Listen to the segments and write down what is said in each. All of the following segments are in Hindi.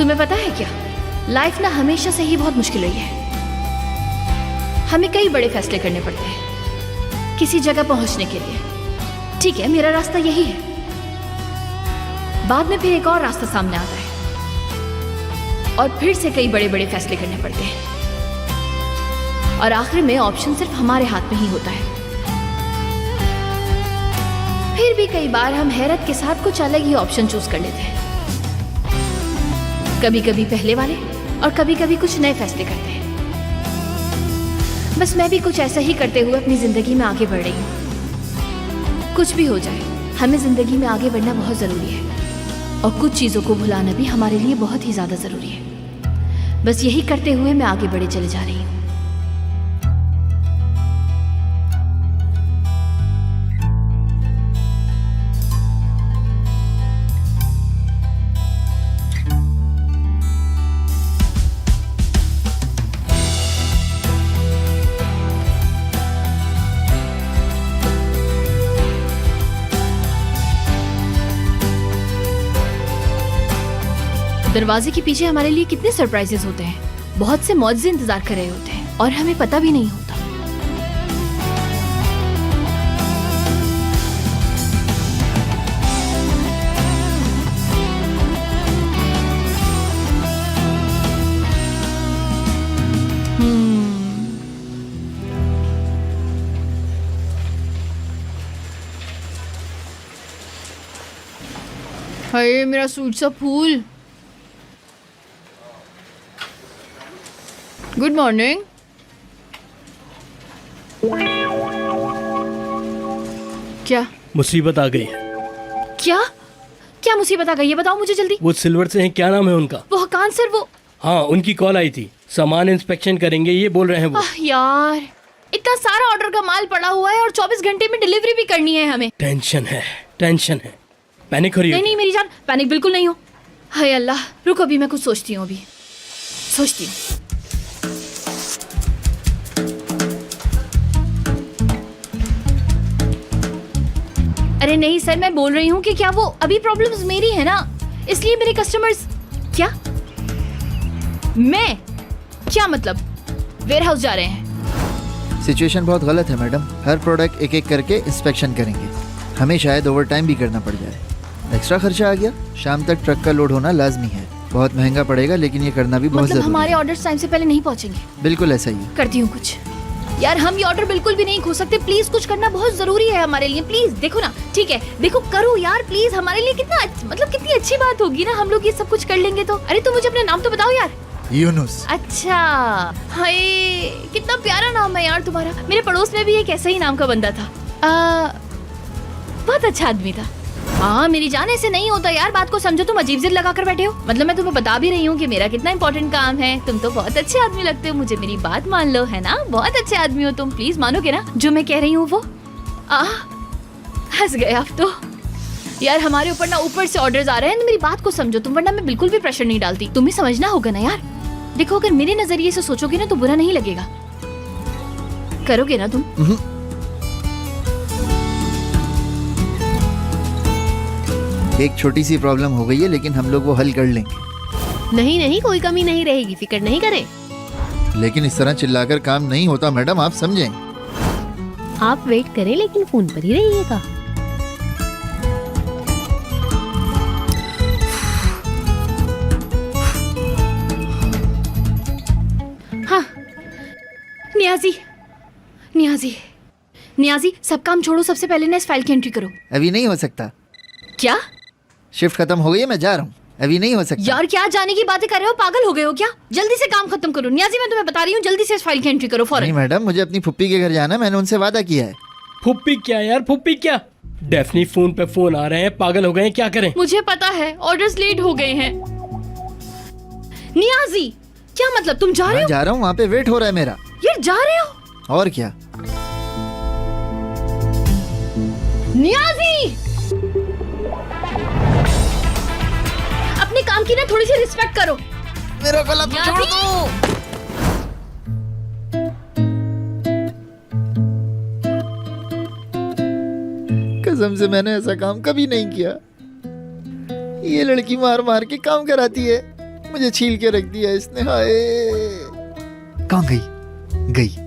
तुम्हें पता है क्या, लाइफ ना हमेशा से ही बहुत मुश्किल रही है। हमें कई बड़े फैसले करने पड़ते हैं किसी जगह पहुंचने के लिए। ठीक है, मेरा रास्ता यही है, बाद में फिर एक और रास्ता सामने आता है और फिर से कई बड़े बड़े फैसले करने पड़ते हैं और आखिर में ऑप्शन सिर्फ हमारे हाथ में ही होता है। फिर भी कई बार हम हैरत के साथ कुछ अलग ही ऑप्शन चूज कर लेते हैं, कभी कभी पहले वाले और कभी कभी कुछ नए फैसले करते हैं। बस मैं भी कुछ ऐसा ही करते हुए अपनी जिंदगी में आगे बढ़ रही हूँ। कुछ भी हो जाए, हमें जिंदगी में आगे बढ़ना बहुत जरूरी है और कुछ चीजों को भुलाना भी हमारे लिए बहुत ही ज्यादा जरूरी है। बस यही करते हुए मैं आगे बढ़े चले जा रही हूँ। दरवाजे के पीछे हमारे लिए कितने सरप्राइजेस होते हैं, बहुत से मौजे इंतजार कर रहे होते हैं और हमें पता भी नहीं होता। हाय मेरा सूट सा फूल। Good morning. क्या मुसीबत आ गई है। क्या क्या मुसीबत आ गई है, बताओ मुझे जल्दी। वो सिल्वर से हैं, क्या नाम है उनका? वो हकान सर, वो हाँ, उनकी कॉल आई थी, सामान इंस्पेक्शन करेंगे ये बोल रहे हैं वो। यार इतना सारा ऑर्डर का माल पड़ा हुआ है और 24 घंटे में डिलीवरी भी करनी है हमें। टेंशन है, पैनिक हो रही है? नहीं मेरी जान, पैनिक बिल्कुल नहीं हो। हाय अल्लाह, रुको अभी मैं कुछ सोचती हूँ, सोचती हूँ। अरे नहीं सर, मैं बोल रही हूँ कि क्या वो अभी प्रॉब्लम्स मेरी है ना, इसलिए मेरे कस्टमर्स। क्या मैं क्या मतलब वेयरहाउस जा रहे हैं? सिचुएशन बहुत गलत है मैडम। हर प्रोडक्ट एक एक करके इंस्पेक्शन करेंगे, हमें शायद ओवर टाइम भी करना पड़ जाए। एक्स्ट्रा खर्चा आ गया। शाम तक ट्रक का लोड होना लाजमी है, बहुत महंगा पड़ेगा लेकिन ये करना भी बहुत मतलब जरूरी हमारे है। ऑर्डर्स टाइम से पहले नहीं पहुंचेंगे? बिल्कुल ऐसा ही है। करती हूँ कुछ। यार हम ये ऑर्डर बिल्कुल भी नहीं खो सकते, प्लीज कुछ करना बहुत जरूरी है हमारे लिए, प्लीज देखो ना। ठीक है देखो, करो यार प्लीज, हमारे लिए कितना मतलब कितनी अच्छी बात होगी ना, हम लोग ये सब कुछ कर लेंगे तो। अरे तुम मुझे अपना नाम तो बताओ यार। यूनुस। अच्छा, हाय कितना प्यारा नाम है यार तुम्हारा। मेरे पड़ोस में भी एक ऐसा ही नाम का बंदा था, बहुत अच्छा आदमी था। हाँ मेरी जान, ऐसे नहीं होता यार, बात को समझो, तुम अजीब जिद लगा कर बैठे हो। मतलब मैं तुम्हें बता भी रही हूँ कि मेरा कितना इंपॉर्टेंट काम है। तुम तो बहुत अच्छे आदमी लगते हो मुझे, मेरी बात मान लो, है ना? बहुत अच्छे आदमी हो तुम, प्लीज मानोगे ना जो मैं कह रही हूँ वो। हंस गए आप तो। यार हमारे ऊपर ना ऊपर से ऑर्डर्स आ रहे हैं, तो मेरी बात को समझो तुम, वरना मैं बिल्कुल भी प्रेशर नहीं डालती। तुम्हें समझना होगा ना यार। देखो अगर मेरे नजरिए से सोचोगे ना तो बुरा नहीं लगेगा, करोगे ना तुम? एक छोटी सी प्रॉब्लम हो गई है लेकिन हम लोग वो हल कर लेंगे। नहीं नहीं, कोई कमी नहीं रहेगी, फिक्र नहीं करें। लेकिन इस तरह चिल्लाकर काम नहीं होता मैडम, आप समझें। आप वेट करें लेकिन फोन पर ही रहिएगा। हाँ नियाजी, नियाजी, नियाजी, सब काम छोड़ो, सबसे पहले ना इस फाइल की एंट्री करो। अभी नहीं हो सकता। क्या? शिफ्ट खत्म हो गई है, मैं जा रहा हूँ, अभी नहीं हो सकता। यार क्या जाने की बातें कर रहे हो, पागल हो गए हो क्या? जल्दी से काम खत्म करो। नियाजी मैं तुम्हें बता रही हूँ, जल्दी से इस फाइल की एंट्री करो नहीं फौरन। मैडम, मुझे अपनी फुप्पी के घर जाना है, मैंने उनसे वादा किया है। फुप्पी क्या यार, फुप्पी क्या? डेफनी फोन पे फोन आ रहे हैं, पागल हो गए हैं, क्या करें? मुझे पता है ऑर्डर्स लेट हो गए हैं। नियाजी क्या मतलब, तुम जा रहे हो? जा रहा हूँ, वहाँ पे वेट हो रहा है मेरा। यार जा रहे हो? और क्या। नियाजी अपने काम की ना थोड़ी सी रिस्पेक्ट करो। मेरा गला तो छोड़ दो। कसम से मैंने ऐसा काम कभी नहीं किया। ये लड़की मार मार के काम कराती है, मुझे छील के रख दिया इसने, हाय। कहाँ गई? गई।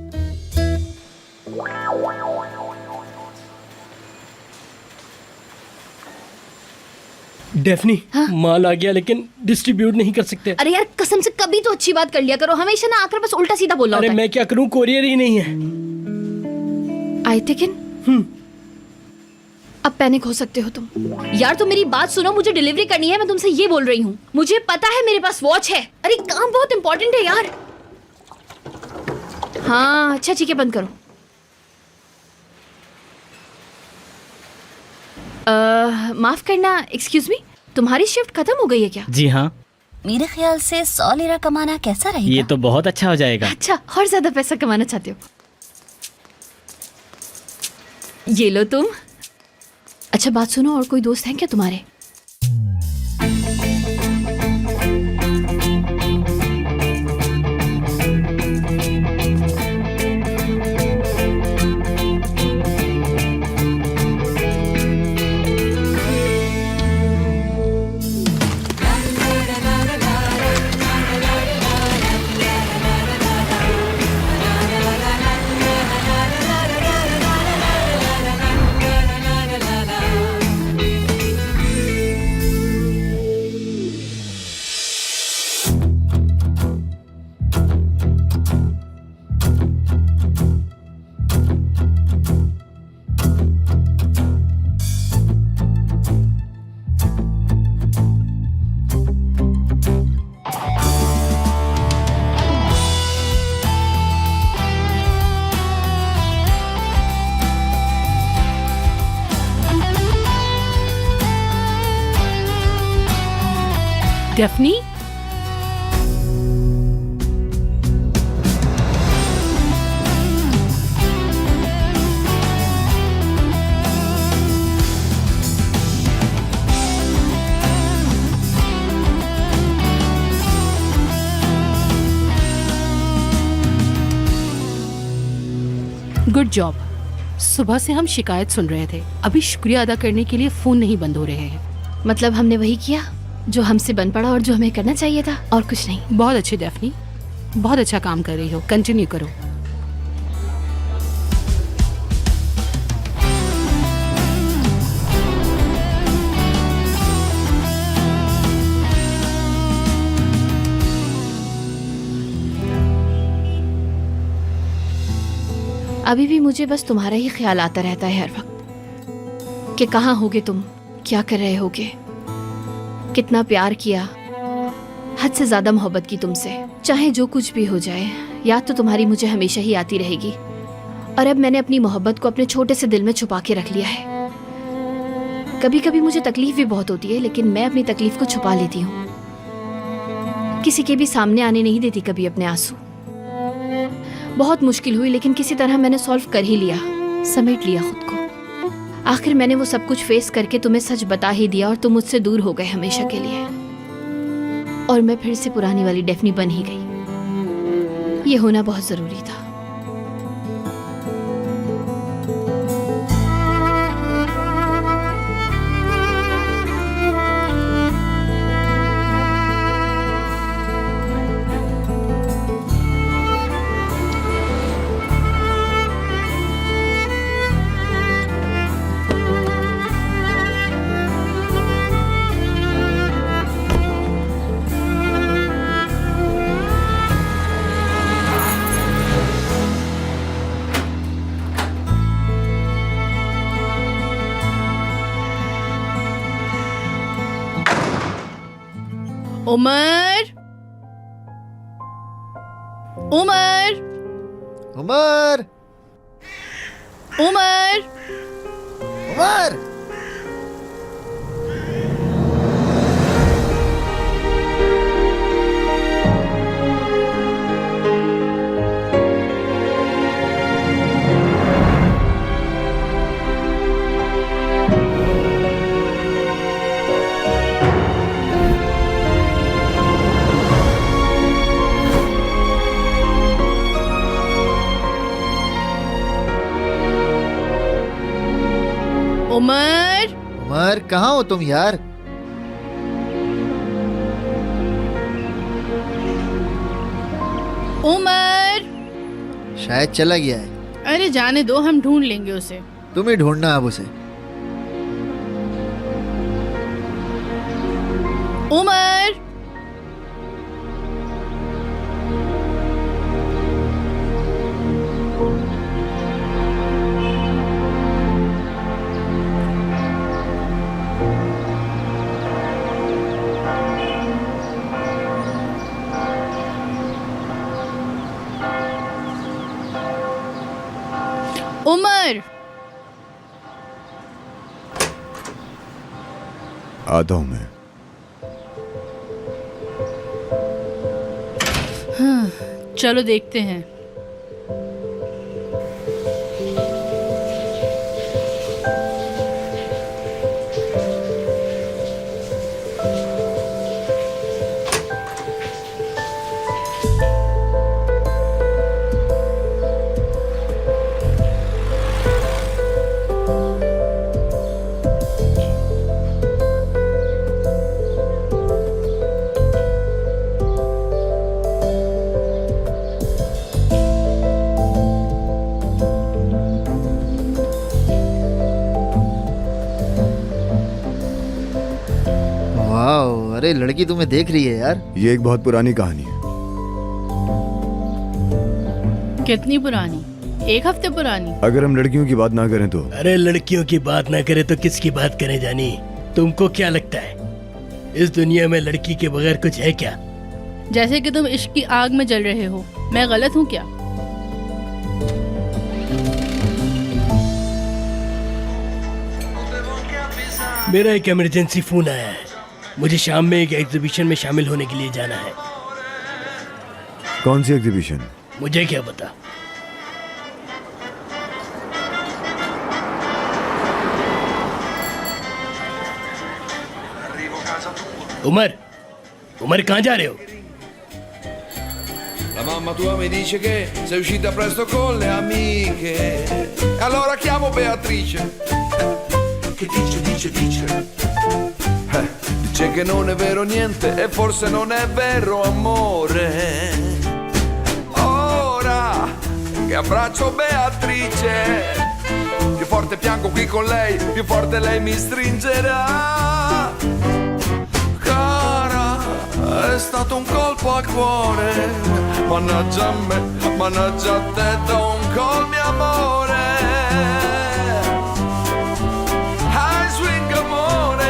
डेफनी, हाँ? माल आ गया लेकिन डिस्ट्रीब्यूट नहीं कर सकते। अरे यार कसम से कभी तो अच्छी बात कर लिया करो, हमेशा ना आकर बस उल्टा सीधा बोलना अरे होता है। मैं क्या करूं, कोरियर ही नहीं है। आई थिंक अब पैनिक हो सकते हो तुम। यार तुम मेरी बात सुनो, मुझे डिलीवरी करनी है, मैं तुमसे ये बोल रही हूँ। मुझे पता है मेरे पास वॉच है। अरे काम बहुत इंपॉर्टेंट है यार। हाँ अच्छा ठीक है, बंद करो। माफ करना, एक्सक्यूज मी, तुम्हारी शिफ्ट खत्म हो गई है क्या? जी हाँ, मेरे ख्याल से 100 लिरा कमाना कैसा रहेगा? ये तो बहुत अच्छा हो जाएगा। अच्छा, और ज्यादा पैसा कमाना चाहते हो? ये लो तुम। अच्छा बात सुनो, और कोई दोस्त हैं क्या तुम्हारे? Daphne, good job. सुबह से हम शिकायत सुन रहे थे, अभी शुक्रिया अदा करने के लिए फोन नहीं बंद हो रहे हैं। मतलब हमने वही किया जो हमसे बन पड़ा और जो हमें करना चाहिए था, और कुछ नहीं। बहुत अच्छी डेफनी, बहुत अच्छा काम कर रही हो, कंटिन्यू करो। अभी भी मुझे बस तुम्हारा ही ख्याल आता रहता है हर वक्त, कि कहाँ होगे तुम, क्या कर रहे होगे, कितना प्यार किया, हद से ज्यादा मोहब्बत की तुमसे। चाहे जो कुछ भी हो जाए, याद तो तुम्हारी मुझे हमेशा ही आती रहेगी। और अब मैंने अपनी मोहब्बत को अपने छोटे से दिल में छुपा के रख लिया है। कभी कभी मुझे तकलीफ भी बहुत होती है, लेकिन मैं अपनी तकलीफ को छुपा लेती हूँ। किसी के भी सामने आने नहीं देती कभी अपने आंसू। बहुत मुश्किल हुई, लेकिन किसी तरह मैंने सॉल्व कर ही लिया, समेट लिया खुद को। आखिर मैंने वो सब कुछ फेस करके तुम्हें सच बता ही दिया, और तुम मुझसे दूर हो गए हमेशा के लिए। और मैं फिर से पुरानी वाली डेफनी बन ही गई। ये होना बहुत जरूरी था। उमर, उमर, उमर, उमर, उमर। उमर, उमर कहाँ हो तुम यार? उमर, शायद चला गया है। अरे जाने दो, हम ढूंढ लेंगे उसे। तुम ही ढूंढना अब उसे। उमर, उमर। आता हूं मैं। चलो देखते हैं। वाह, अरे लड़की तुम्हें देख रही है यार। ये एक बहुत पुरानी कहानी है। कितनी पुरानी? 1 हफ्ते पुरानी? अगर हम लड़कियों की बात ना करें तो। अरे लड़कियों की बात ना करे तो किसकी बात करें जानी? तुमको क्या लगता है इस दुनिया में लड़की के बगैर कुछ है क्या? जैसे कि तुम इश्क की आग में जल रहे हो। मैं गलत हूँ क्या? मेरा एक इमरजेंसी फोन आया है। मुझे शाम में एक एग्जीबिशन में शामिल होने के लिए जाना है। कौन सी एग्जीबिशन? मुझे क्या पता। उमर, उमर कहाँ जा रहे हो? La mamma tua mi dice che sei uscita presto con le amiche. E allora chiamo Beatrice. Che dice. Dice che non è vero niente e forse non è vero amore. Ora che abbraccio Beatrice, più forte piango qui con lei, più forte lei mi stringerà. Cara, è stato un colpo al cuore. Mannaggia a me, mannaggia a te, don't call me amore. Hai swing amore.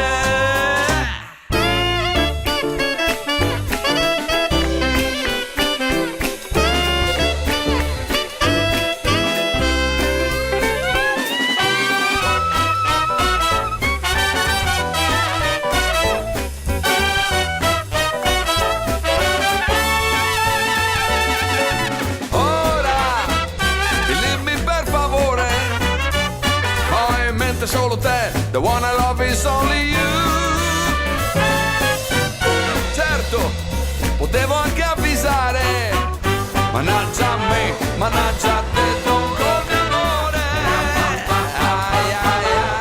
Solo te, the one I love is only you. Certo, potevo anche avvisare, mannaggia a me, mannaggia a te, don't call me amore. Ai, ai, ai.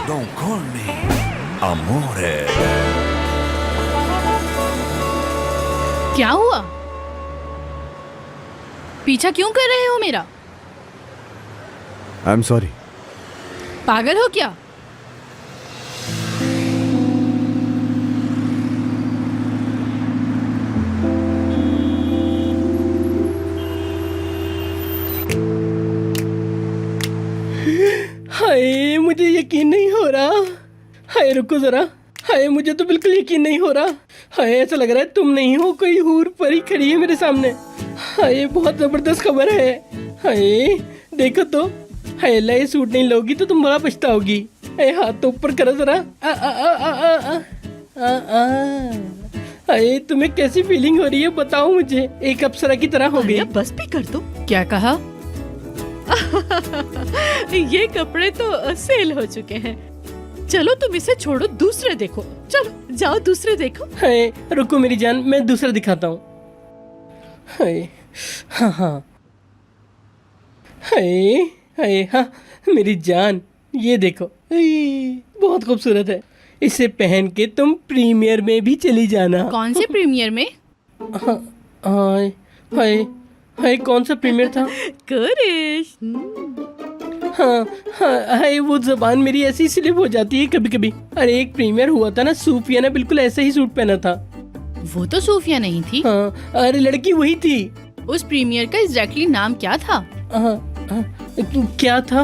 Don't call me amore. क्या हुआ? पीछा क्यों कर रहे हो मेरा? I am sorry. पागल हो क्या? हाय, मुझे यकीन नहीं हो रहा। हाय रुको जरा। हाय, मुझे तो बिल्कुल यकीन नहीं हो रहा। हाय, ऐसा लग रहा है तुम नहीं हो, कोई हूर परी खड़ी है मेरे सामने। हाय, बहुत जबरदस्त खबर है। हाय देखो तो। हाय ला, ये सूट नहीं लोगी तो तुम बड़ा पछताओगी। हाय, हाथ तो ऊपर करो जरा। हाय, तुम्हें कैसी फीलिंग हो रही है बताओ मुझे। एक अप्सरा की तरह हो गई। बस भी कर दो। क्या कहा? ये कपड़े तो सेल हो चुके हैं। चलो तुम इसे छोड़ो, दूसरे देखो। चलो जाओ दूसरे देखो। हाय रुको मेरी जान, मैं दूसरा दिखाता हूँ। हाय हाँ हाँ। हाय हाँ मेरी जान, ये देखो। बहुत खूबसूरत है। इसे पहन के तुम प्रीमियर में भी चली जाना। कौन से प्रीमियर में? हाय हाय हाय, कौन सा प्रीमियर था? कोरिश। हाँ हाँ हाय, वो जबान मेरी ऐसी स्लिप हो जाती है कभी कभी। अरे एक प्रीमियर हुआ था ना, सूफिया ने बिल्कुल ऐसा ही सूट पहना था। वो तो सूफिया नहीं थी। हाँ अरे लड़की वही थी। उस प्रीमियर का एग्जैक्टली नाम क्या था? क्या था?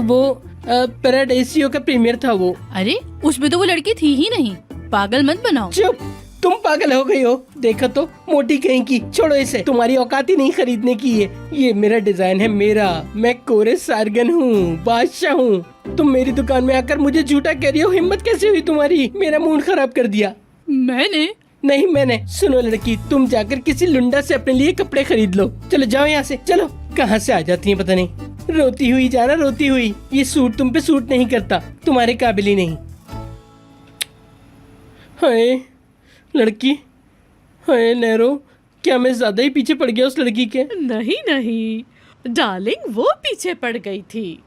वो पैराडाइसियो का प्रीमियर था वो। अरे उसमें तो वो लड़की थी ही नहीं, पागल मत बनाओ। चुप, तुम पागल हो गई हो। देखा तो, मोटी कहीं की। छोड़ो इसे, तुम्हारी औकात ही नहीं खरीदने की है। ये मेरा डिजाइन है, मेरा। मैं कोरेश सारगन हूँ, बादशाह हूँ। तुम मेरी दुकान में आकर मुझे झूठा कह रही हो। हिम्मत कैसे हुई तुम्हारी? मेरा मूड खराब कर दिया। मैंने नहीं मैंने। सुनो लड़की, तुम जाकर किसी लुंडा से अपने लिए कपड़े खरीद लो। चलो जाओ यहाँ से, चलो। कहाँ से आ जाती है पता नहीं। रोती हुई जाना, रोती हुई। ये सूट तुम पे सूट नहीं करता, तुम्हारे काबिल ही नहीं। हाय लड़की, हाय नैरो, क्या मैं ज्यादा ही पीछे पड़ गया उस लड़की के? नहीं नहीं डार्लिंग, वो पीछे पड़ गई थी,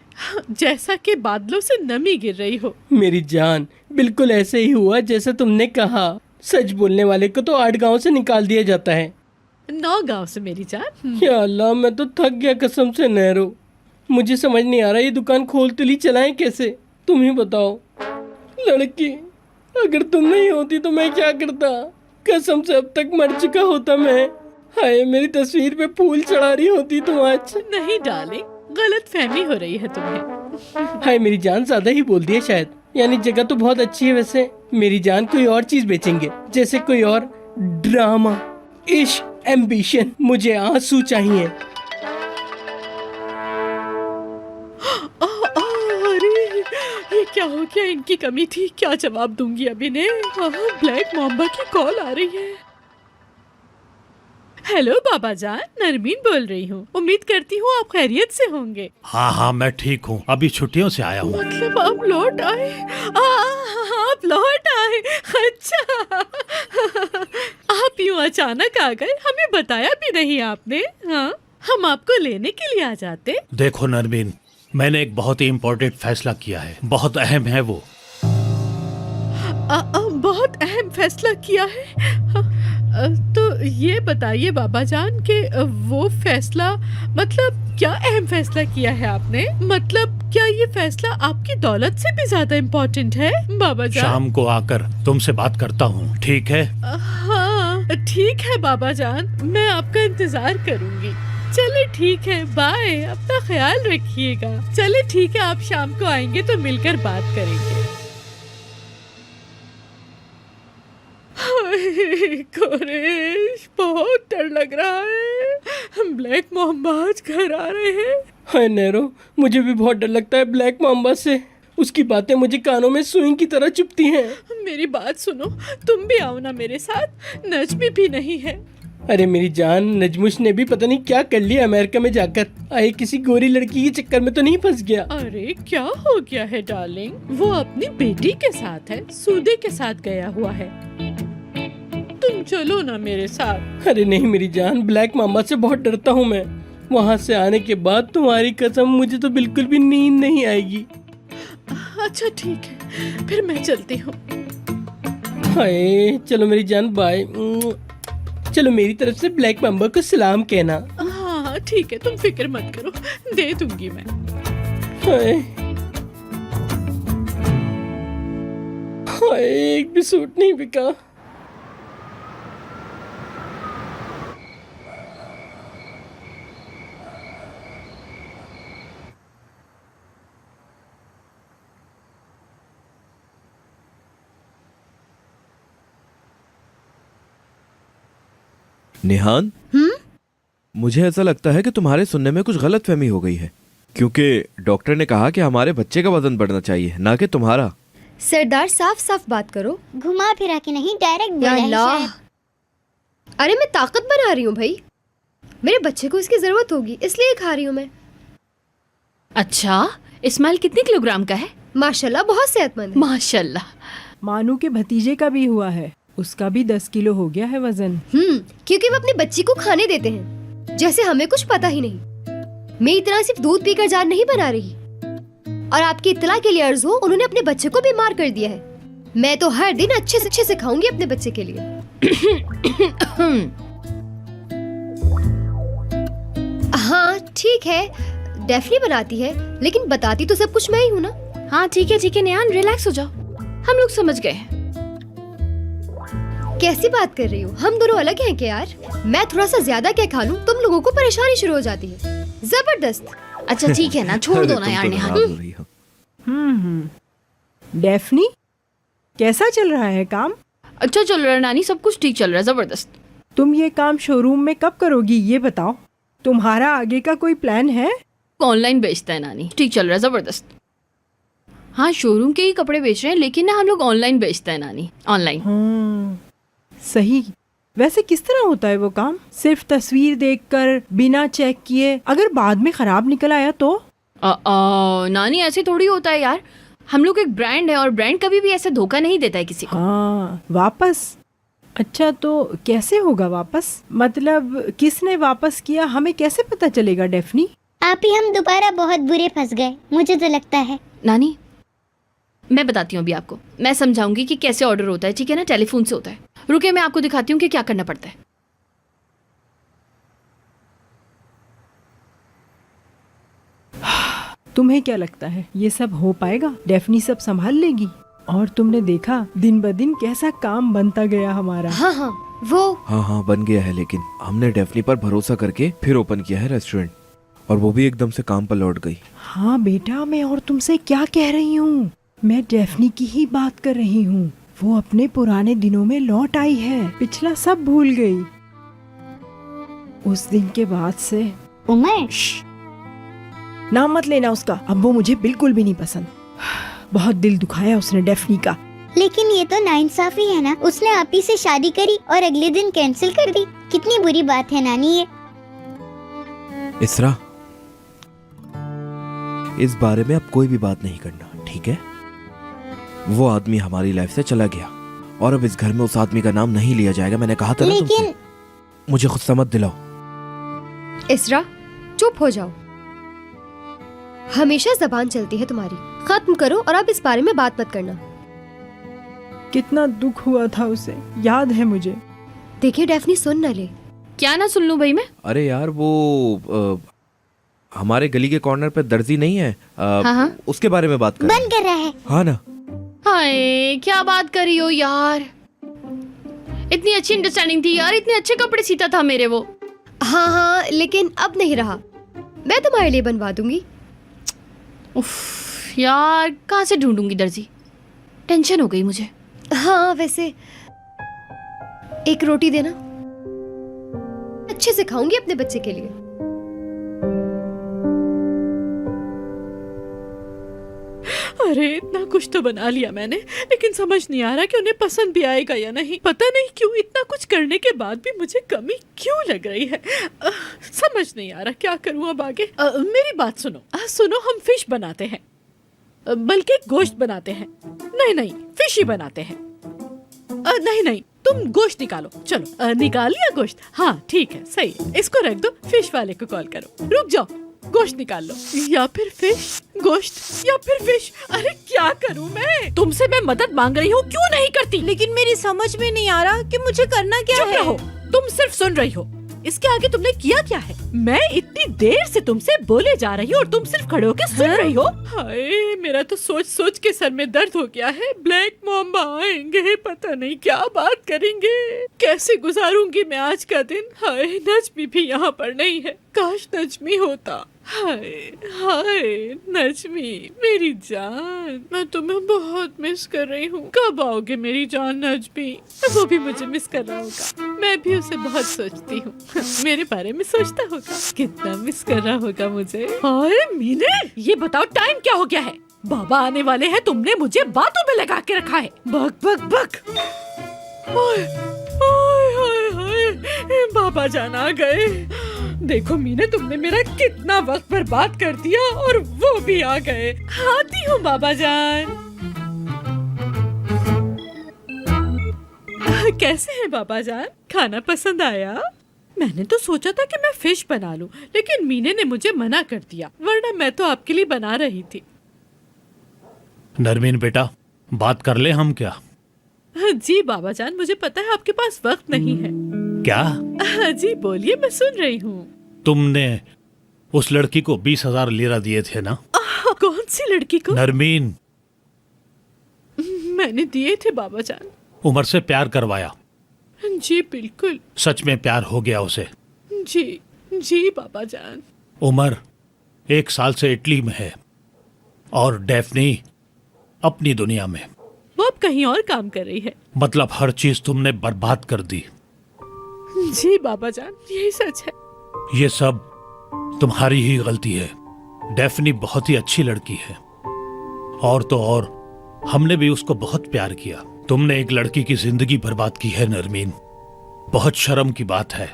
जैसा कि बादलों से नमी गिर रही हो। मेरी जान, बिल्कुल ऐसे ही हुआ जैसा तुमने कहा। सच बोलने वाले को तो 8 गांव से निकाल दिया जाता है। 9 गांव से मेरी जान। या अल्लाह, मैं तो थक गया कसम से नैरो। मुझे समझ नहीं आ रहा ये दुकान खोल तुली चलाएं कैसे, तुम ही बताओ। लड़की, अगर तुम नहीं होती तो मैं क्या करता? कसम से अब तक मर चुका होता मैं। हाय, मेरी तस्वीर पे फूल चढ़ा रही होती तुम आज। नहीं डार्लिंग, गलत फहमी हो रही है तुम्हें। हाय मेरी जान, ज्यादा ही बोल दिया शायद। यानी जगह तो बहुत अच्छी है वैसे। मेरी जान, कोई और चीज बेचेंगे, जैसे कोई और ड्रामा, इश्क, एम्बिशन। मुझे आंसू चाहिए। अरे ये क्या हो गया? इनकी कमी थी, क्या जवाब दूंगी अभी ने। ब्लैक माम्बा की कॉल आ रही है। हेलो बाबा जान, नरमीन बोल रही हूँ। उम्मीद करती हूँ आप खैरियत से होंगे। हाँ हाँ मैं ठीक हूँ, अभी छुट्टियों से आया हूँ। मतलब आप लौट आए? आप लौट आए? अच्छा। आप यूँ अचानक आ गए, हमें बताया भी नहीं आपने। हाँ, हम आपको लेने के लिए आ जाते। देखो नरमीन, मैंने एक बहुत ही इम्पोर्टेंट फैसला किया है, बहुत अहम है वो। बहुत अहम फैसला किया है? तो ये बताइए बाबा जान कि वो फैसला, मतलब क्या अहम फैसला किया है आपने? मतलब क्या ये फैसला आपकी दौलत से भी ज्यादा इम्पोर्टेंट है बाबा जान? शाम को आकर तुमसे बात करता हूँ, ठीक है? हाँ ठीक है बाबा जान, मैं आपका इंतजार करूँगी। चले ठीक है, बाय, अपना ख्याल रखिएगा। चले ठीक है, आप शाम को आएंगे तो मिलकर बात करेंगे। कोरेश, बहुत डर लग रहा है। ब्लैक माम्बा आज घर आ रहे हैं। हाय नैरो, मुझे भी बहुत डर लगता है ब्लैक माम्बा से। उसकी बातें मुझे कानों में सुई की तरह चुभती हैं। मेरी बात सुनो, तुम भी आओ ना मेरे साथ। नजमी भी नहीं है। अरे मेरी जान, नजमुश ने भी पता नहीं क्या कर लिया अमेरिका में जाकर। आए किसी गोरी लड़की के चक्कर में तो नहीं फंस गया? अरे क्या हो गया है डार्लिंग? वो अपनी बेटी के साथ है, सूदे के साथ गया हुआ है। तुम चलो ना मेरे साथ। अरे नहीं मेरी जान, ब्लैक मामा से बहुत डरता हूँ मैं। वहाँ से आने के बाद तुम्हारी कसम, मुझे तो बिल्कुल भी नींद नहीं आएगी। अच्छा ठीक है, फिर मैं चलती हूँ। हाय चलो मेरी जान, बाय। चलो मेरी तरफ से ब्लैक मामा को सलाम कहना। हाँ ठीक है, तुम फिक्र मत करो, दे दूंगी मैं। हाय हाय, एक भी सूट नहीं बिका। निहान, मुझे ऐसा लगता है कि तुम्हारे सुनने में कुछ गलतफहमी हो गई है, क्योंकि डॉक्टर ने कहा कि हमारे बच्चे का वजन बढ़ना चाहिए, ना कि तुम्हारा। सरदार, साफ साफ बात करो। घुमा फिरा के नहीं, डायरेक्ट बोला है शायद। अरे मैं ताकत बना रही हूँ भाई, मेरे बच्चे को इसकी जरूरत होगी इसलिए खा रही हूँ मैं। अच्छा, इस्माइल कितने किलोग्राम का है? माशाल्लाह बहुत सेहतमंद है। माशाल्लाह। मानू के भतीजे का भी हुआ है, उसका भी 10 किलो हो गया है वजन। क्योंकि वो अपनी बच्ची को खाने देते हैं, जैसे हमें कुछ पता ही नहीं। मेरी तरह सिर्फ दूध पीकर जान नहीं बना रही। और आपकी इत्तला के लिए अर्ज हो, उन्होंने अपने बच्चे को बीमार कर दिया है। मैं तो हर दिन अच्छे से खाऊंगी अपने बच्चे के लिए। हाँ ठीक है, डेफनी बनाती है, लेकिन बताती तो सब कुछ मैं ही हूँ ना। हाँ ठीक है नेहान, रिलैक्स हो जाओ, हम लोग समझ गए। कैसी बात कर रही हो? हम दोनों अलग हैं क्या यार? मैं थोड़ा सा ज्यादा क्या खा लूं, तुम लोगों को परेशानी शुरू हो जाती है। जबरदस्त। अच्छा ठीक है ना, छोड़ दो ना यार नेहान। डेफनी, कैसा चल रहा है काम? अच्छा चल रहा है नानी, सब कुछ ठीक चल रहा है, जबरदस्त। तुम ये काम शोरूम में कब करोगी ये बताओ। तुम्हारा आगे का कोई प्लान है? ऑनलाइन बेचता है नानी, ठीक चल रहा है, जबरदस्त। हाँ शोरूम के ही कपड़े बेच रहे हैं, लेकिन ना हम लोग ऑनलाइन बेचता है नानी, ऑनलाइन। सही। वैसे किस तरह होता है वो काम? सिर्फ तस्वीर देखकर बिना चेक किए अगर बाद में खराब निकल आया तो? नानी ऐसे थोड़ी होता है यार, हम लोग एक ब्रांड है और ब्रांड कभी भी ऐसे धोखा नहीं देता है किसी को। हाँ, वापस? अच्छा तो कैसे होगा वापस? मतलब किसने वापस किया हमें कैसे पता चलेगा डेफनी? आप ही हम दोबारा बहुत बुरे फंस गए, मुझे तो लगता है। नानी मैं बताती हूँ अभी आपको, मैं समझाऊंगी कि कैसे ऑर्डर होता है, ठीक है ना? टेलीफोन से होता है। रुके मैं आपको दिखाती हूँ कि क्या करना पड़ता है। तुम्हें क्या लगता है ये सब हो पाएगा? डेफनी सब संभाल लेगी? और तुमने देखा दिन ब दिन कैसा काम बनता गया हमारा। हाँ वो हाँ बन गया है, लेकिन हमने डेफनी पर भरोसा करके फिर ओपन किया है रेस्टोरेंट, और वो भी एकदम से काम पर लौट गई। हाँ बेटा, मैं और तुमसे क्या कह रही हूँ, मैं डेफनी की ही बात कर रही हूँ। वो अपने पुराने दिनों में लौट आई है, पिछला सब भूल गई। उस दिन के बाद से उमेश, नाम मत लेना उसका, अब वो मुझे बिल्कुल भी नहीं पसंद। बहुत दिल दुखाया उसने डेफनी का। लेकिन ये तो नाइंसाफी है ना, उसने आप ही से शादी करी और अगले दिन कैंसिल कर दी। कितनी बुरी बात है नानी ये। इसरा, इस बारे में अब कोई भी बात नहीं करना, ठीक है? वो आदमी हमारी लाइफ से चला गया और अब इस घर में उस आदमी का नाम नहीं लिया जाएगा। मैंने कहा था ना तुमसे। मुझे गुस्सा मत दिलाओ। इसरा चुप हो जाओ, हमेशा जबान चलती है तुम्हारी। खत्म करो और अब इस बारे में बात मत करना। कितना दुख हुआ था उसे, याद है मुझे। देखिए डेफनी, सुन न ले। क्या ना सुन लूं भाई मैं? अरे यार वो हमारे गली के कॉर्नर पे दर्जी नहीं है, हाँ। उसके बारे में बात कर बंद कर रहा है। हाँ ना। हाय क्या बात कर रही हो यार, इतनी अच्छी अंडरस्टैंडिंग थी यार, इतने अच्छे कपड़े सीता था मेरे वो। हाँ लेकिन अब नहीं रहा, मैं तुम्हारे लिए बनवा दूंगी। उफ यार, कहाँ से ढूंढूंगी दर्जी, टेंशन हो गई मुझे। हाँ वैसे एक रोटी देना, अच्छे से खाऊंगी अपने बच्चे के लिए। अरे इतना कुछ तो बना लिया मैंने, लेकिन समझ नहीं आ रहा कि उन्हें पसंद भी आएगा या नहीं। पता नहीं क्यों इतना कुछ करने के बाद भी मुझे कमी क्यों लग रही है। समझ नहीं आ रहा क्या करूँ अब आगे। मेरी बात सुनो। सुनो, हम फिश बनाते हैं, बल्कि गोश्त बनाते हैं। नहीं फिश ही बनाते हैं। नहीं तुम गोश्त निकालो। चलो निकाल लिया गोश्त? हाँ ठीक है, सही है, इसको रख दो, फिश वाले को कॉल करो। रुक जाओ, गोश्त निकाल लो। या फिर फिश, गोश्त या फिर फिश। अरे क्या करूं मैं? तुमसे मैं मदद मांग रही हूँ, क्यों नहीं करती? लेकिन मेरी समझ में नहीं आ रहा कि मुझे करना क्या है। चुप रहो, तुम सिर्फ सुन रही हो। इसके आगे तुमने किया क्या है? मैं इतनी देर से तुमसे बोले जा रही हूँ और तुम सिर्फ खड़े होकर सुन रही हो। हाय, मेरा तो सोच सोच के सर में दर्द हो गया है। ब्लैक मॉम्बा आएंगे, पता नहीं क्या बात करेंगे, कैसे गुजारूंगी मैं आज का दिन। हाय, नजमी भी यहाँ पर नहीं है, काश नजमी होता। हाय हाय नजमी, मेरी जान, मैं तुम्हें बहुत मिस कर रही हूँ। कब आओगे मेरी जान नजमी? वो भी मुझे मिस कर रहा होगा, मैं भी उसे बहुत सोचती हूँ। मेरे बारे में सोचता होगा, कितना मिस कर रहा होगा मुझे। हाय मीने, ये बताओ टाइम क्या हो गया है? बाबा आने वाले हैं, तुमने मुझे बातों में लगा के रखा है। बक बक बक। हाय हाय हाय, बाबा जान आ गए। देखो मीने, तुमने मेरा कितना वक्त बर्बाद कर दिया और वो भी आ गए। आती हूँ बाबा जान। कैसे हैं बाबा जान? खाना पसंद आया? मैंने तो सोचा था कि मैं फिश बना लूं, लेकिन मीने ने मुझे मना कर दिया, वरना मैं तो आपके लिए बना रही थी। नरमीन बेटा, बात कर ले हम क्या? जी बाबा जान, मुझे पता है आपके पास वक्त नहीं है। क्या? जी बोलिए, मैं सुन रही हूँ। तुमने उस लड़की को 20,000 लिरा दिए थे ना? कौन सी लड़की को? नरमीन। मैंने दिए थे बाबा जान। उमर से प्यार करवाया? जी बिल्कुल। सच में प्यार हो गया उसे? जी जी बाबा जान। उमर 1 साल से इटली में है और डेफनी अपनी दुनिया में। वो अब कहीं और काम कर रही है। मतलब हर चीज तुमने बर्बाद कर दी। जी बाबा जान, यही सच है। ये सब तुम्हारी ही गलती है। डेफनी बहुत ही अच्छी लड़की है, और तो और हमने भी उसको बहुत प्यार किया। तुमने एक लड़की की जिंदगी बर्बाद की है नरमीन, बहुत शर्म की बात है।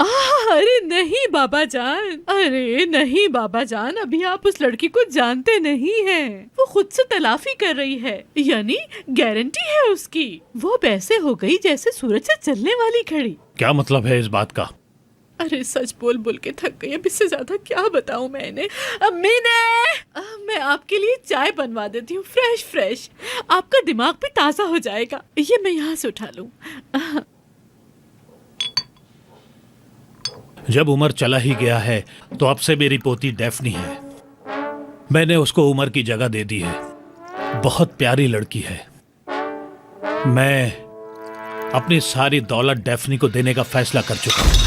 अरे नहीं बाबा जान, अरे नहीं बाबा जान, अभी आप उस लड़की को जानते नहीं हैं। वो खुद से तलाफी कर रही है, यानी गारंटी है उसकी। वो वैसे हो गई जैसे सूरज से चलने वाली घड़ी। क्या मतलब है इस बात का? अरे सच बोल बोल के थक गई, अब इससे ज्यादा क्या बताऊं मैंने। अम्मी ने, मैं आपके लिए चाय बनवा देती हूँ, फ्रेश फ्रेश। आपका दिमाग भी ताजा हो जाएगा। ये मैं यहाँ से उठा लूं। जब उमर चला ही गया है तो अब से मेरी पोती डेफनी है। मैंने उसको उमर की जगह दे दी है। बहुत प्यारी लड़की है। मैं अपनी सारी दौलत डेफनी को देने का फैसला कर चुका हूं।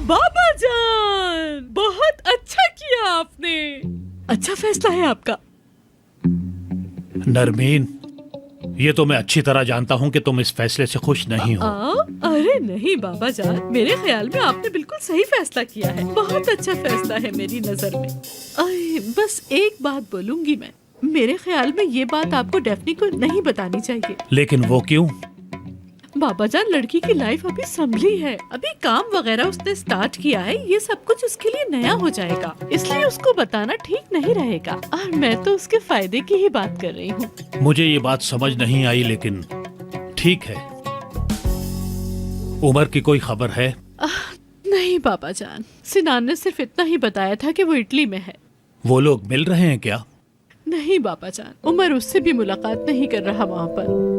बाबा जान, बहुत अच्छा किया आपने। अच्छा फैसला है आपका। नरमीन, ये तो मैं अच्छी तरह जानता हूं कि तुम इस फैसले से खुश नहीं हो। अरे नहीं बाबा जान, मेरे ख्याल में आपने बिल्कुल सही फैसला किया है। बहुत अच्छा फैसला है मेरी नजर में। बस एक बात बोलूंगी मैं, मेरे ख्याल में ये बात आपको डेफनी को नहीं बतानी चाहिए। लेकिन वो क्यों? बाबा जान, लड़की की लाइफ अभी संभली है, अभी काम वगैरह उसने स्टार्ट किया है, ये सब कुछ उसके लिए नया हो जाएगा, इसलिए उसको बताना ठीक नहीं रहेगा। और मैं तो उसके फायदे की ही बात कर रही हूँ। मुझे ये बात समझ नहीं आई, लेकिन ठीक है। उमर की कोई खबर है? नहीं बाबा जान, सिनान ने सिर्फ इतना ही बताया था कि वो इटली में है। वो लोग मिल रहे हैं क्या? नहीं बाबा जान, उमर उससे भी मुलाकात नहीं कर रहा वहाँ पर।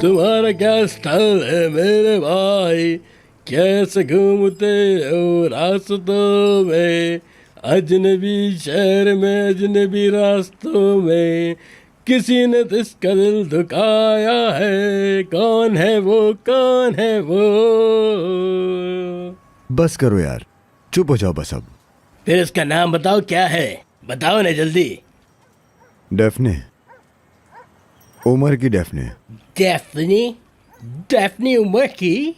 तुम्हारा क्या स्टाइल है मेरे भाई, कैसे घूमते हो रास्तों में, अजनबी शहर में अजनबी रास्तों में, किसी ने इसका दिल दुखाया है, कौन है वो, कौन है वो। बस करो यार, चुप हो जाओ बस अब। फिर इसका नाम बताओ, क्या है, बताओ ना जल्दी। डेफने, उमर की डेफने। डेफनी? डेफनी उमर की?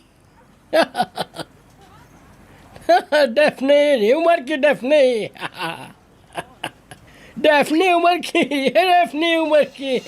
डेफनी उमर की, डेफनी डेफनी उमर की, डेफनी उमर की।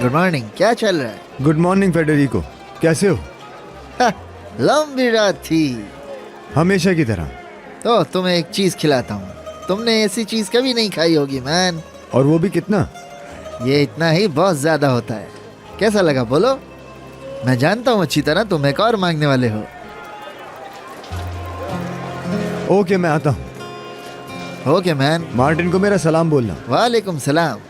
गुड मॉर्निंग, क्या चल रहा है? गुड मॉर्निंग फेडेरिको, कैसे हो? लंबी रात थी। हमेशा की तरह। तो तुम्हें एक चीज खिलाता हूँ, तुमने ऐसी चीज कभी नहीं खाई होगी मैन। और वो भी कितना? ये इतना ही बहुत ज्यादा होता है। कैसा लगा बोलो? मैं जानता हूँ अच्छी तरह तुम एक और मांगने वाले हो। ओके, मैं आता हूँ। Okay man. मार्टिन को मेरा सलाम बोलना। वालेकुम सलाम।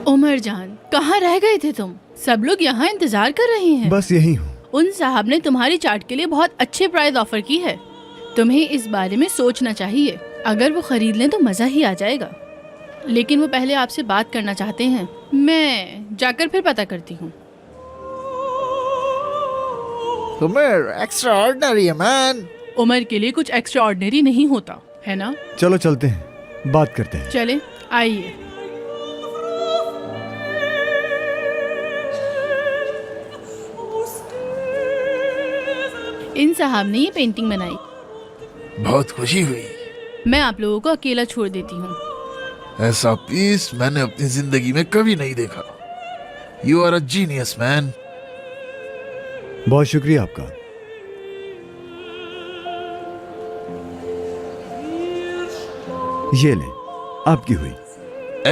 उमर जान, कहाँ रह गए थे तुम? सब लोग यहाँ इंतजार कर रहे हैं। बस यही हूँ। उन साहब ने तुम्हारी चाट के लिए बहुत अच्छे प्राइस ऑफर की है। तुम्हें इस बारे में सोचना चाहिए। अगर वो खरीद लें तो मजा ही आ जाएगा। लेकिन वो पहले आपसे बात करना चाहते हैं। मैं जाकर फिर पता करती हूँ। उमर एक्स्ट्रा ऑर्डिनरी है मैन। उमर के लिए कुछ एक्स्ट्रा ऑर्डिनरी नहीं होता है ना? चलो चलते हैं, बात करते हैं। चले, आइए। इन साहब ने ये पेंटिंग बनाई। बहुत खुशी हुई। मैं आप लोगों को अकेला छोड़ देती हूँ। ऐसा पीस मैंने अपनी जिंदगी में कभी नहीं देखा। You are a genius man. बहुत शुक्रिया आपका। ये ले, आपकी हुई।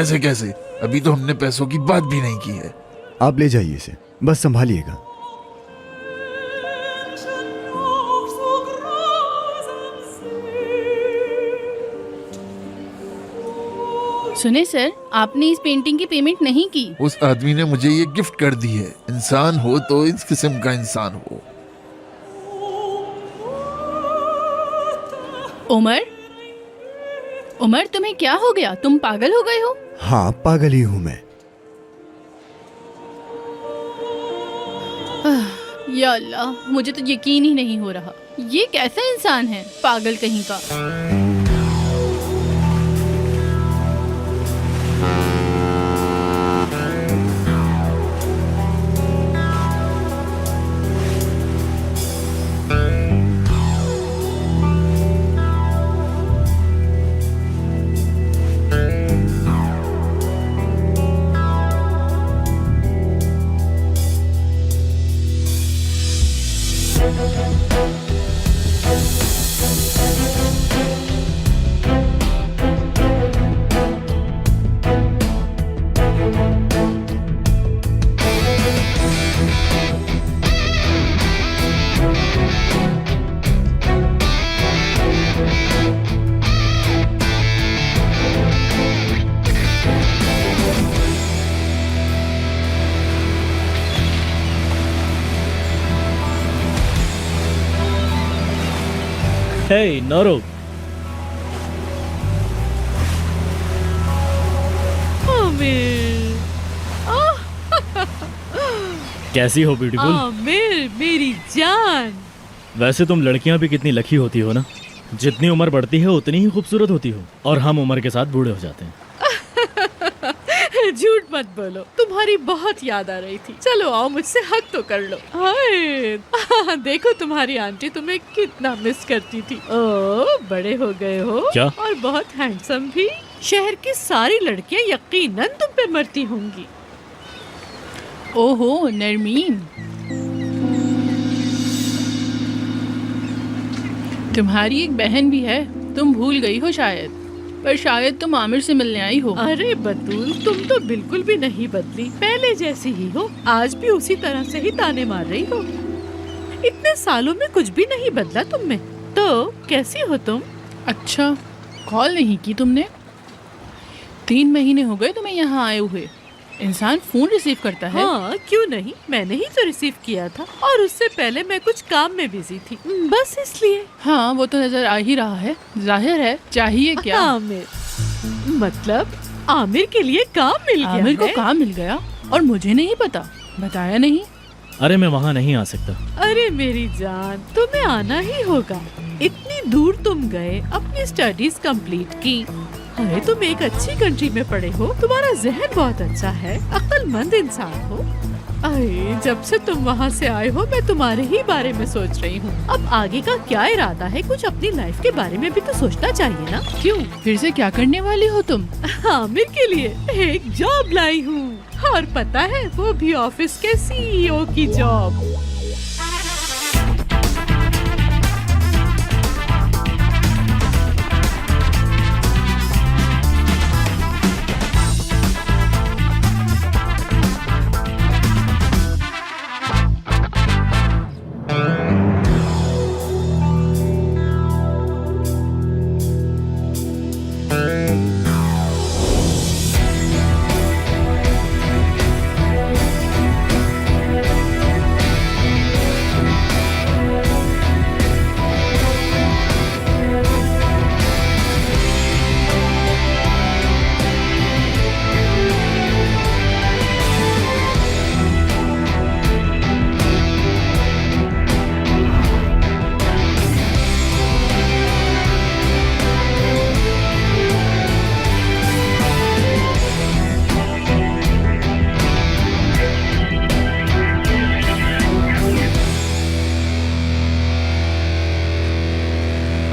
ऐसे कैसे? अभी तो हमने पैसों की बात भी नहीं की है। आप ले जाइए इसे, बस संभालिएगा। सुने सर, आपने इस पेंटिंग की पेमेंट नहीं की। उस आदमी ने मुझे ये गिफ्ट कर दी है। इंसान हो तो इस किस्म का इंसान हो। उमर, उमर तुम्हें क्या हो गया? तुम पागल हो गए हो? हाँ, पागल ही हूँ मैं। या अल्लाह, मुझे तो यकीन ही नहीं हो रहा। ये कैसा इंसान है, पागल कहीं का। Hey, Noro. आमिर, कैसी हो ब्यूटीफुल? आमिर मेरी जान। वैसे तुम लड़कियां भी कितनी लकी होती हो ना। जितनी उम्र बढ़ती है उतनी ही खूबसूरत होती हो, और हम उम्र के साथ बूढ़े हो जाते हैं। झूठ मत बोलो, तुम्हारी बहुत याद आ रही थी। चलो आओ, मुझसे हक तो कर लो। हाय, देखो तुम्हारी आंटी तुम्हें कितना मिस करती थी। ओ, बड़े हो गए हो। क्या? और बहुत हैंडसम भी। शहर की सारी लड़कियां यकीनन तुम पे मरती होंगी। ओहो नरमीन, तुम्हारी एक बहन भी है। तुम भूल गई हो शायद, पर शायद तुम आमिर से मिलने आई हो। अरे बतूल, तुम तो बिल्कुल भी नहीं बदली, पहले जैसी ही हो। आज भी उसी तरह से ही ताने मार रही हो। इतने सालों में कुछ भी नहीं बदला तुम में। तो कैसी हो तुम? अच्छा, कॉल नहीं की तुमने? 3 महीने हो गए तुम्हें यहाँ आए हुए। इंसान फोन रिसीव करता है। हाँ, क्यों नहीं, मैंने ही तो रिसीव किया था। और उससे पहले मैं कुछ काम में बिजी थी, बस इसलिए। हाँ, वो तो नजर आ ही रहा है। जाहिर है, चाहिए क्या? आमिर, मतलब आमिर के लिए काम मिल गया। आमिर को काम मिल गया और मुझे नहीं पता, बताया नहीं। अरे मैं वहाँ नहीं आ सकता। अरे मेरी जान, तुम्हें आना ही होगा। इतनी दूर तुम गए, अपनी स्टडीज कंप्लीट की। अरे तुम एक अच्छी कंट्री में पढ़े हो, तुम्हारा जहन बहुत अच्छा है, अक्लमंद इंसान हो। अरे जब से तुम वहाँ से आए हो मैं तुम्हारे ही बारे में सोच रही हूँ। अब आगे का क्या इरादा है, कुछ अपनी लाइफ के बारे में भी तो सोचना चाहिए ना। क्यों, फिर से क्या करने वाली हो तुम? आमिर के लिए एक जॉब लाई हूँ, और पता है वो भी ऑफिस के CEO की जॉब।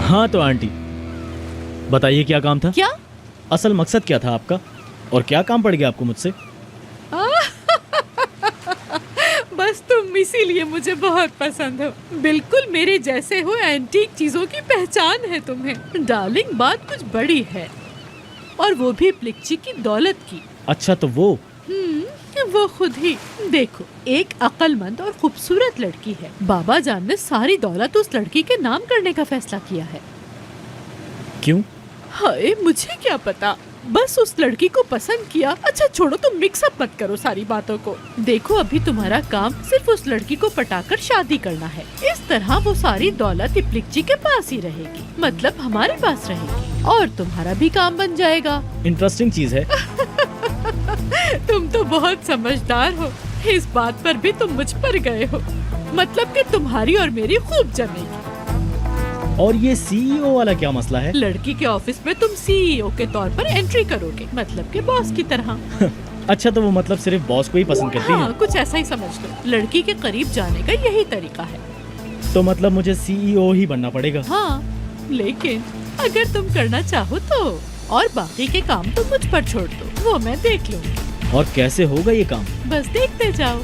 हाँ तो आंटी बताइए क्या काम था? क्या असल मकसद क्या था आपका, और क्या काम पड़ गया आपको मुझसे? बस तुम इसीलिए मुझे बहुत पसंद हो, बिल्कुल मेरे जैसे हो। एंटीक चीजों की पहचान है तुम्हें। डार्लिंग बात कुछ बड़ी है, और वो भी प्लिक्ची की दौलत की। अच्छा तो वो खुद ही देखो, एक अक्लमंद और खूबसूरत लड़की है। बाबा जान ने सारी दौलत उस लड़की के नाम करने का फैसला किया है। क्यों? हाय मुझे क्या पता, बस उस लड़की को पसंद किया। अच्छा छोड़ो, तुम मिक्सअप मत करो सारी बातों को। देखो अभी तुम्हारा काम सिर्फ उस लड़की को पटाकर शादी करना है। इस तरह वो सारी दौलत इप्लिक्ची के पास ही रहेगी, मतलब हमारे पास रहेगी, और तुम्हारा भी काम बन जाएगा। इंटरेस्टिंग चीज है। तुम तो बहुत समझदार हो, इस बात पर भी तुम मुझ पर गए हो। मतलब कि तुम्हारी और मेरी खूब जमेगी। और ये CEO वाला क्या मसला है? लड़की के ऑफिस में तुम CEO के तौर पर एंट्री करोगे, मतलब के बॉस की तरह। अच्छा तो वो मतलब सिर्फ बॉस को ही पसंद करती हाँ, है? कुछ ऐसा ही समझ लो। लड़की के करीब जाने का यही तरीका है। तो मतलब मुझे CEO ही बनना पड़ेगा? हाँ, लेकिन अगर तुम करना चाहो तो, और बाकी के काम तो मुझ पर छोड़ दो, वो मैं देख लूँगी। और कैसे होगा ये काम? बस देखते जाओ।